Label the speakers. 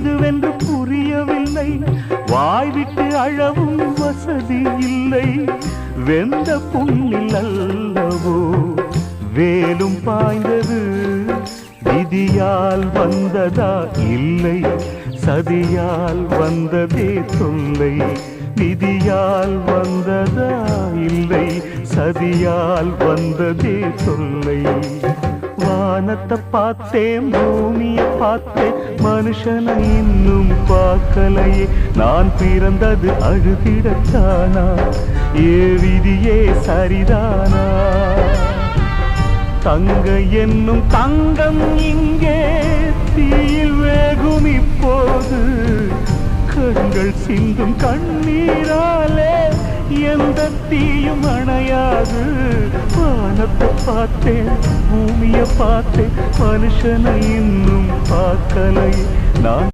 Speaker 1: எதுவென்று புரியவில்லை. வாய்விட்டு அழவும் வசதி இல்லை. வெந்த புண்ணில் அல்லவோ வேலும் பாய்ந்தது. விதியால் வந்ததா இல்லை, சதியால் வந்ததே தொல்லை. விதியால் வந்ததா இல்லை, சதியால் வந்ததே தொல்லை. வானத்தை பார்த்தேன், பூமியை பார்த்தேன், மனுஷனை இன்னும் பார்க்கலையே. நான் பிறந்தது அழுதிடத்தானா? ஏ விதியே சரிதானா? தங்க என்னும் தங்கம் இங்கே தீயில் வேகும் இப்போது. கண்கள் சிந்தும் கண்ணீராலே எந்த தீயும் அணையாது. வானத்தை பார்த்தேன், பூமியை பார்த்தேன், மனுஷனை இன்னும் பார்க்கலை நான்.